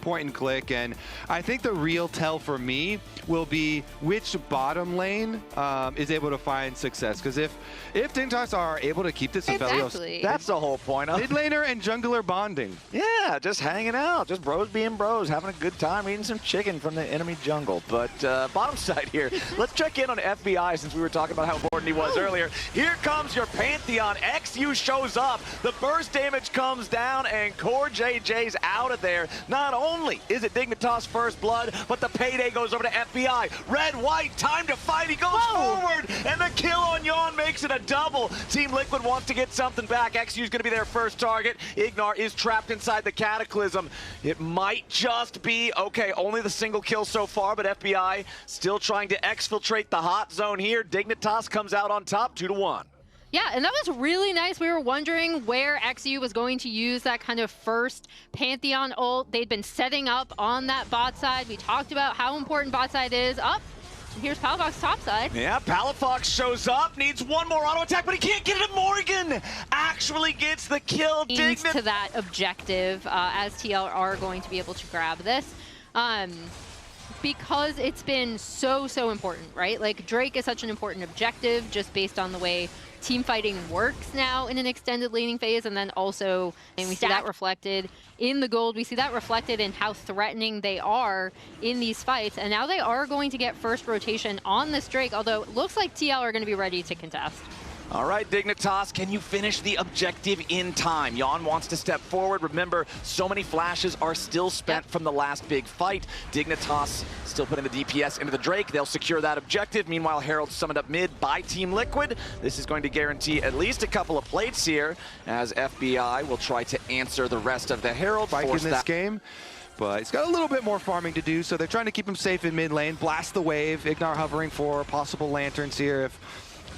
point and click, and I think the real tell for me will be which bottom lane is able to find success. Because if Dignitas are able to keep this in Exactly. That's the whole point. mid laner and jungler bonding. Yeah, just hanging out, just bros being bros, having a good time, eating some chicken from the enemy jungle. But bottom side here, let's check in on FBI since we were talking about how important he was earlier. Here comes your Pantheon. XU shows up. The burst damage comes down, and Core JJ's out of there. Not only is it Dignitas' first blood, but the payday goes over to FBI. Red, white, time to fight. He goes forward, and the kill on Yawn makes it a double. Team Liquid wants to get something back. XU's going to be their first target. Ignar is trapped inside the Cataclysm. It might just be, okay, only the single kill so far, but FBI still trying to exfiltrate the hot zone here. Dignitas comes out on top, 2-1. Yeah, and that was really nice. We were wondering where XU was going to use that kind of first Pantheon ult. They'd been setting up on that bot side. We talked about how important bot side is. Up, here's Palafox top side. Yeah, Palafox shows up, needs one more auto attack, but he can't get it to Morgan. Actually gets the kill. To that objective, as TL are going to be able to grab this. Because it's been so important, right? Like, Drake is such an important objective just based on the way team fighting works now in an extended laning phase, and then also, and we see that reflected in the gold. We see that reflected in how threatening they are in these fights, and now they are going to get first rotation on this Drake, although it looks like TL are going to be ready to contest. All right, Dignitas, can you finish the objective in time? Yawn wants to step forward. Remember, so many flashes are still spent from the last big fight. Dignitas still putting the DPS into the Drake. They'll secure that objective. Meanwhile, Herald summoned up mid by Team Liquid. This is going to guarantee at least a couple of plates here, as FBI will try to answer the rest of the Herald. Spike in this game. But he's got a little bit more farming to do, so they're trying to keep him safe in mid lane. Blast the wave. Ignar hovering for possible lanterns here if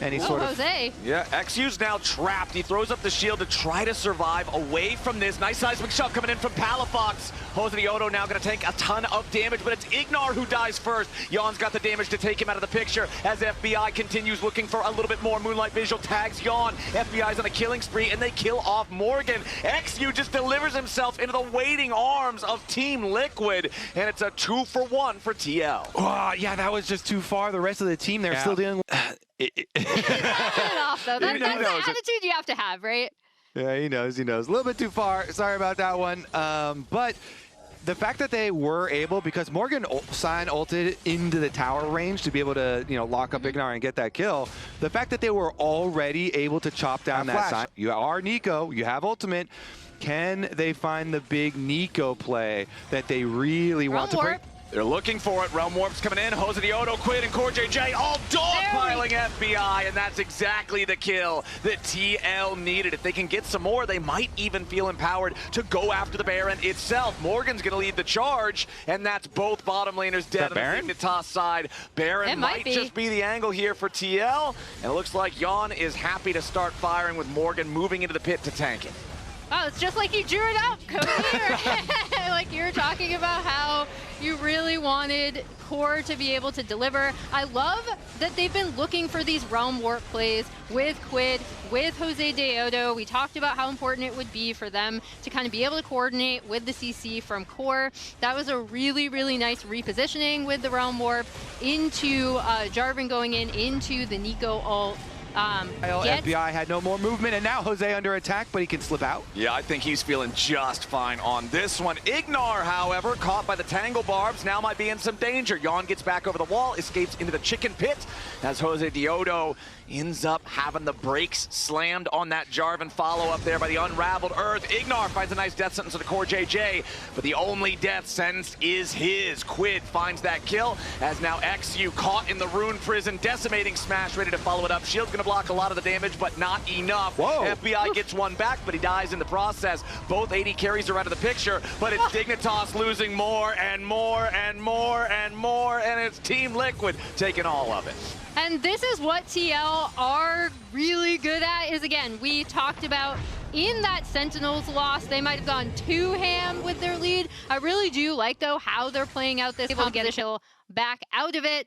any sort of... Jose. Yeah, XU's now trapped. He throws up the shield to try to survive away from this. Nice seismic shot coming in from Palafox. Jose Otto now going to take a ton of damage, but it's Ignar who dies first. Yawn's got the damage to take him out of the picture as FBI continues looking for a little bit more. Moonlight Visual tags Yawn. FBI's on a killing spree, and they kill off Morgan. XU just delivers himself into the waiting arms of Team Liquid, and it's a 2-for-1 for TL. Oh, yeah, that was just too far. The rest of the team, they're still dealing with... Off, though. That's the attitude you have to have, right? Yeah, he knows. A little bit too far. Sorry about that one. But the fact that they were able, because Morgan Sign ulted into the tower range to be able to, lock up Ignar and get that kill. The fact that they were already able to chop down that Sign. You are Nico. You have ultimate. Can they find the big Nico play that they really want to bring? They're looking for it. Realm Warp's coming in. Jose Otto, Quid, and Core JJ all dogpiling FBI, and that's exactly the kill that TL needed. If they can get some more, they might even feel empowered to go after the Baron itself. Morgan's going to lead the charge, and that's both bottom laners dead on the Dignitas side. Baron might just be the angle here for TL, and it looks like Yawn is happy to start firing with Morgan moving into the pit to tank it. Oh, it's just like you drew it up, Cody. Like you were talking about how you really wanted Core to be able to deliver. I love that they've been looking for these Realm Warp plays with Quid, with Jose Deodo. We talked about how important it would be for them to kind of be able to coordinate with the CC from Core. That was a really nice repositioning with the Realm Warp into Jarvan going into the Nico ult. FBI had no more movement, and now Jose under attack, but he can slip out. Yeah, I think he's feeling just fine on this one. Ignar, however, caught by the Tangle Barbs, now might be in some danger. Yawn gets back over the wall, escapes into the chicken pit, as Jose Deodo ends up having the brakes slammed on that Jarvan follow-up there by the Unraveled Earth. Ignar finds a nice death sentence on the Core JJ, but the only death sentence is his. Quid finds that kill, as now XU caught in the Rune Prison, decimating smash, ready to follow it up. Shield's gonna block a lot of the damage, but not enough. FBI gets one back, but he dies in the process. Both AD carries are out of the picture, but it's Dignitas losing more and more and more and more, and it's Team Liquid taking all of it. And this is what TL are really good at, is again, we talked about in that Sentinels loss, they might have gone too ham with their lead. I really do like, though, how they're playing out this, able to get a kill back out of it.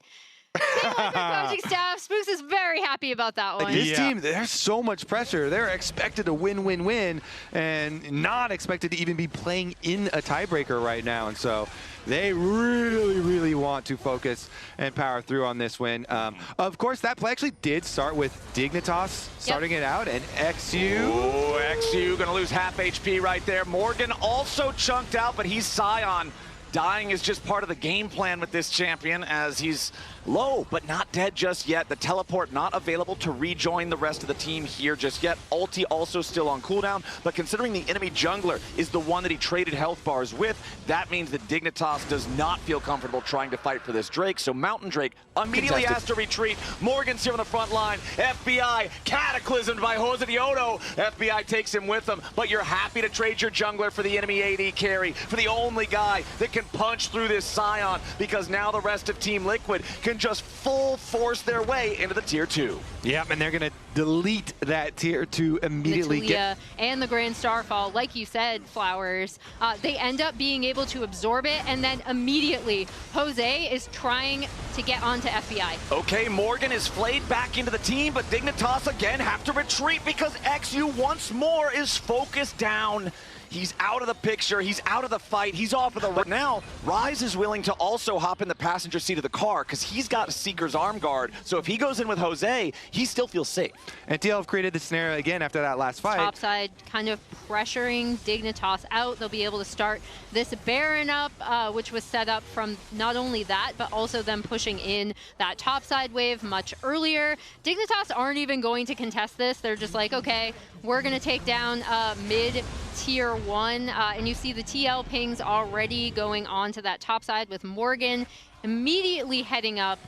They like their coaching staff. Spooks is very happy about that one. This team, there's so much pressure. They're expected to win, and not expected to even be playing in a tiebreaker right now. And so they really want to focus and power through on this win. Of course, that play actually did start with Dignitas starting it out, and XU. Oh, XU gonna lose half HP right there. Morgan also chunked out, but he's Scion. Dying is just part of the game plan with this champion, as he's low, but not dead just yet. The teleport not available to rejoin the rest of the team here just yet. Ulti also still on cooldown, but considering the enemy jungler is the one that he traded health bars with, that means that Dignitas does not feel comfortable trying to fight for this Drake. So Mountain Drake immediately has to retreat. Morgan's here on the front line. FBI cataclysmed by Jose Diodo. FBI takes him with him, but you're happy to trade your jungler for the enemy AD carry, for the only guy that can punch through this Scion, because now the rest of Team Liquid can just full force their way into the tier 2. Yep, and they're going to delete that tier 2 immediately. And the Grand Starfall, like you said, Flowers, they end up being able to absorb it, and then immediately Jose is trying to get onto FBI. Okay, Morgan is flayed back into the team, but Dignitas again have to retreat because XU once more is focused down. He's out of the picture, he's out of the fight, he's off of the... But now, Rise is willing to also hop in the passenger seat of the car because he's got a Seeker's arm guard, so if he goes in with Jose, he still feels safe. And TL have created the scenario again after that last fight. Topside kind of pressuring Dignitas out. They'll be able to start this Baron up, which was set up from not only that, but also them pushing in that topside wave much earlier. Dignitas aren't even going to contest this. They're just like, okay, we're going to take down mid tier 1, and you see the TL pings already going on to that top side with Morgan immediately heading up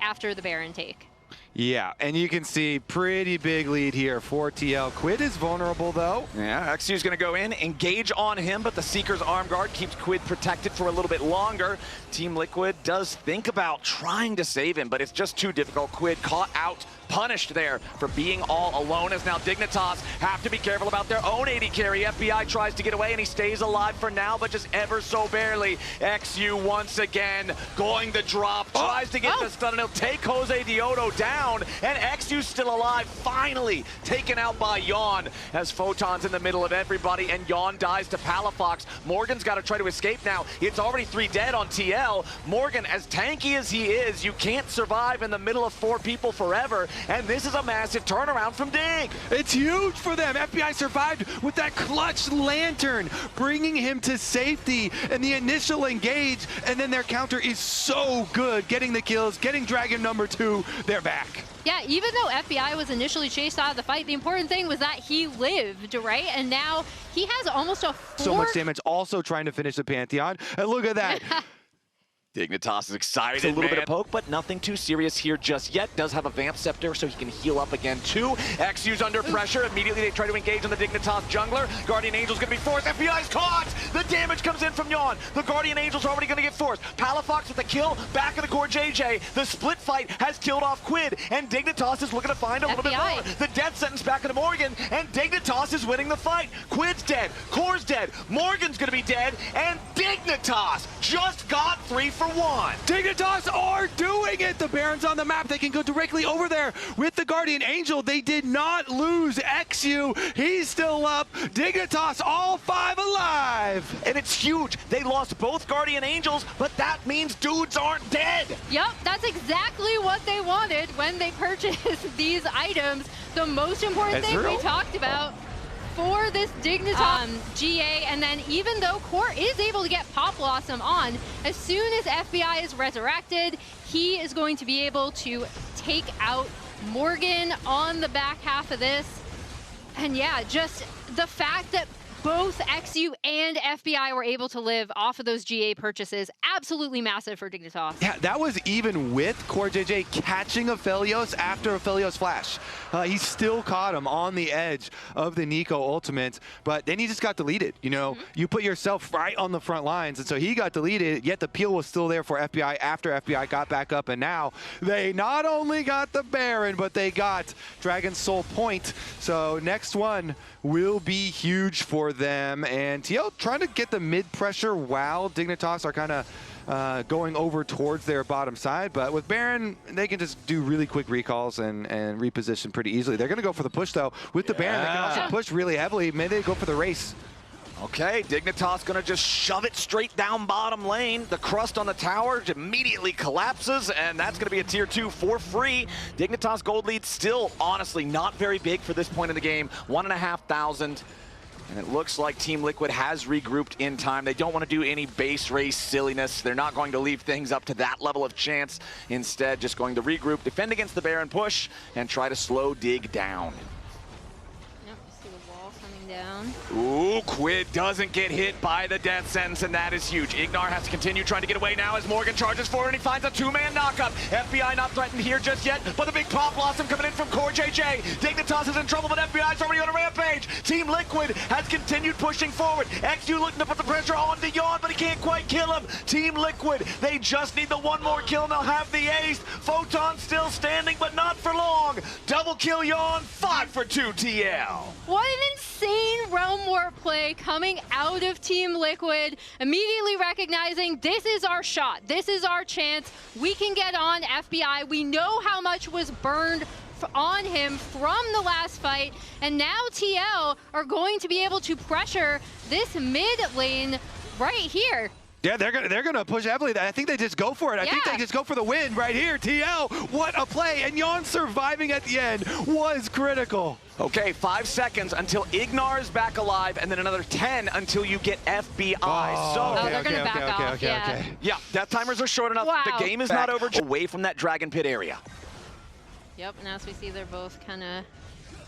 after the Baron take. Yeah, and you can see pretty big lead here for TL. Quid is vulnerable though. Yeah, XU's gonna go in, engage on him, but the Seeker's arm guard keeps Quid protected for a little bit longer. Team Liquid does think about trying to save him, but it's just too difficult. Quid caught out, punished there for being all alone, as now Dignitas have to be careful about their own AD carry. FBI tries to get away and he stays alive for now, but just ever so barely. XU once again going to drop, tries to get the stun, and he'll take Jose Diodo down, and XU's still alive, finally taken out by Yawn, as Photon's in the middle of everybody, and Yawn dies to Palafox. Morgan's got to try to escape now. It's already 3 dead on TL. Morgan, as tanky as he is, you can't survive in the middle of 4 people forever, and this is a massive turnaround from Dig. It's huge for them. FBI survived with that clutch lantern, bringing him to safety and the initial engage, and then their counter is so good, getting the kills, getting Dragon number 2, they're back. Yeah, even though FBI was initially chased out of the fight, the important thing was that he lived, right? And now he has almost a 4... So much damage, also trying to finish the Pantheon, and look at that. Dignitas is excited, It's a little man. bit of poke, but nothing too serious here just yet. Does have a Vamp Scepter, so he can heal up again too. XU's under pressure. Immediately they try to engage on the Dignitas jungler. Guardian Angel's gonna be forced. FBI's caught! The damage comes in from Yawn. The Guardian Angel's already gonna get forced. Palafox with the kill, back of the core JJ. The split fight has killed off Quid, and Dignitas is looking to find a little bit more. The death sentence back into Morgan, and Dignitas is winning the fight. Quid's dead, Core's dead, Morgan's gonna be dead, and Dignitas just got 3 for 1. Dignitas are doing it! The Baron's on the map. They can go directly over there with the Guardian Angel. They did not lose XU. He's still up. Dignitas, all 5 alive. And it's huge. They lost both Guardian Angels, but that means dudes aren't dead. Yep, that's exactly what they wanted when they purchased these items. The most important thing we talked about for this Dignitas GA, and then even though Core is able to get Pop Blossom on, as soon as FBI is resurrected, he is going to be able to take out Morgan on the back half of this. And yeah, just the fact that both XU and FBI were able to live off of those GA purchases, absolutely massive for Dignitas. Yeah, that was even with Core JJ catching Aphelios after Aphelios flash. He still caught him on the edge of the Nico ultimate, but then he just got deleted. You know, you put yourself right on the front lines, and so he got deleted, yet the peel was still there for FBI after FBI got back up, and now they not only got the Baron, but they got Dragon's Soul Point. So next one will be huge for them, and TL trying to get the mid pressure while Dignitas are kind of going over towards their bottom side. But with Baron, they can just do really quick recalls and reposition pretty easily. They're going to go for the push, though. With the Baron, they can also push really heavily. Maybe they go for the race. Okay, Dignitas gonna just shove it straight down bottom lane. The crust on the tower immediately collapses, and that's gonna be a tier 2 for free. Dignitas gold lead still, honestly, not very big for this point in the game. 1,500. And it looks like Team Liquid has regrouped in time. They don't want to do any base race silliness. They're not going to leave things up to that level of chance. Instead, just going to regroup, defend against the Baron push, and try to slow Dig down. Down. Ooh, Quid doesn't get hit by the death sentence, and that is huge. Ignar has to continue trying to get away now as Morgan charges forward, and he finds a two-man knockup. FBI not threatened here just yet, but the big pop blossom coming in from Core JJ. Dignitas is in trouble, but FBI's already on a rampage. Team Liquid has continued pushing forward. XU looking to put the pressure on to Yawn, but he can't quite kill him. Team Liquid, they just need the one more kill, and they'll have the ace. Photon still standing, but not for long. Double kill Yawn, 5 for 2 TL. What an insane Realm Warp play coming out of Team Liquid, immediately recognizing this is our shot, this is our chance, we can get on FBI. We know how much was burned on him from the last fight, and now TL are going to be able to pressure this mid lane right here. Yeah, they're gonna push heavily. I think they just go for it. I think they just go for the win right here. TL, what a play! And Yawn surviving at the end was critical. Okay, 5 seconds until Ignar is back alive, and then another 10 until you get FBI. Oh, they're gonna back off. Yeah, death timers are short enough. Wow. The game is not over. Away from that Dragon Pit area. Yep, and as we see, they're both kind of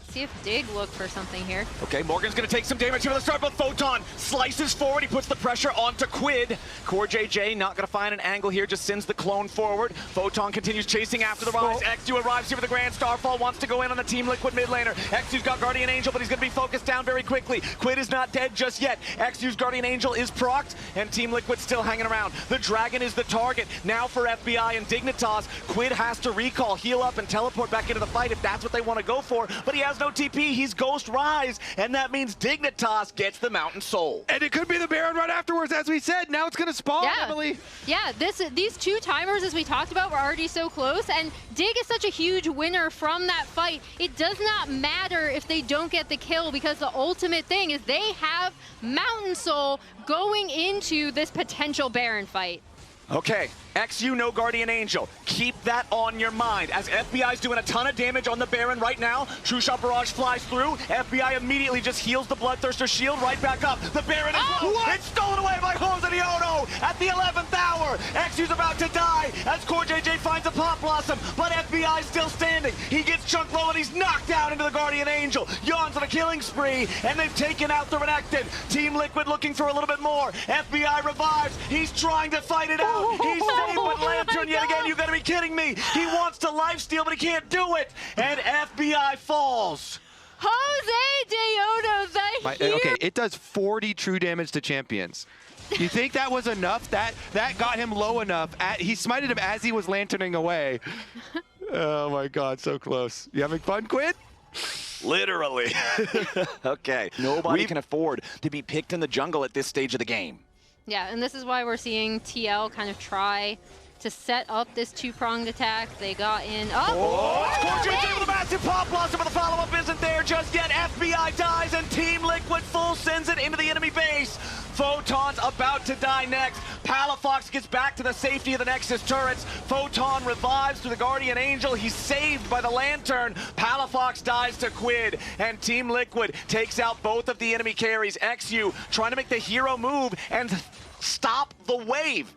see if Dig look for something here. Okay, Morgan's gonna take some damage here at the start, but Photon slices forward. He puts the pressure onto Quid. Core JJ not gonna find an angle here, just sends the clone forward. Photon continues chasing after the Rise. XU arrives here with the Grand Starfall, wants to go in on the Team Liquid mid laner. XU's got Guardian Angel, but he's gonna be focused down very quickly. Quid is not dead just yet. XU's Guardian Angel is procced, and Team Liquid still hanging around. The Dragon is the target. Now for FBI and Dignitas, Quid has to recall, heal up, and teleport back into the fight if that's what they want to go for, but he has no TP, he's Ghost Rise, and that means Dignitas gets the Mountain Soul. And it could be the Baron right afterwards, as we said. Now it's gonna spawn, Emily. Yeah, these two timers, as we talked about, were already so close, and Dig is such a huge winner from that fight. It does not matter if they don't get the kill, because the ultimate thing is they have Mountain Soul going into this potential Baron fight. Okay, XU no Guardian Angel. Keep that on your mind. As FBI's doing a ton of damage on the Baron right now, True Shot Barrage flies through. FBI immediately just heals the Bloodthirster shield right back up. The Baron is low. It's stolen away by Jose Diono at the 11th hour. XU's about to die as Core JJ finds a Pop Blossom, but FBI's still standing. He gets Chunk low and he's knocked down into the Guardian Angel. Yawns on a killing spree, and they've taken out the Renekton. Team Liquid looking for a little bit more. FBI revives. He's trying to fight it out. He's saved with Lantern yet again. You gotta be kidding me. He wants to lifesteal, but he can't do it. And FBI falls. Jose Diono, the hero. Okay, it does 40 true damage to champions. You think that was enough? That got him low enough. He smited him as he was lanterning away. Oh my God, so close. You having fun, Quid? Literally. Okay. Nobody can afford to be picked in the jungle at this stage of the game. Yeah, and this is why we're seeing TL kind of try to set up this two-pronged attack. They got in. Core JJ with a massive Pop Blossom, but the follow-up isn't there just yet. FBI dies, and Team Liquid full sends it into the enemy base. Photon's about to die next. Palafox gets back to the safety of the Nexus turrets. Photon revives through the Guardian Angel. He's saved by the Lantern. Palafox dies to Quid, and Team Liquid takes out both of the enemy carries. XU trying to make the hero move and stop the wave.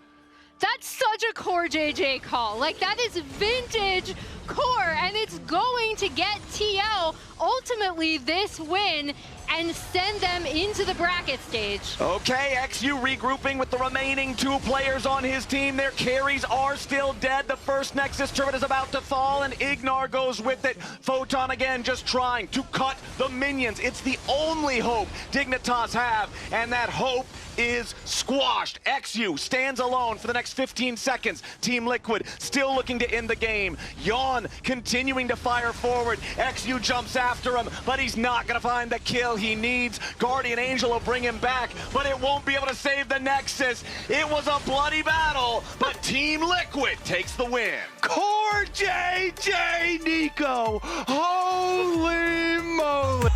That's such a Core JJ call. Like, that is vintage Core, and it's going to get TL ultimately this win and send them into the bracket stage. Okay, XU regrouping with the remaining 2 players on his team. Their carries are still dead. The first Nexus turret is about to fall, and Ignar goes with it. Photon again just trying to cut the minions. It's the only hope Dignitas have, and that hope is squashed. XU stands alone for the next 15 seconds. Team Liquid still looking to end the game. Yawn 1, continuing to fire forward. XU jumps after him, but he's not going to find the kill he needs. Guardian Angel will bring him back, but it won't be able to save the Nexus. It was a bloody battle, but Team Liquid takes the win. Core JJ Nico. Holy moly.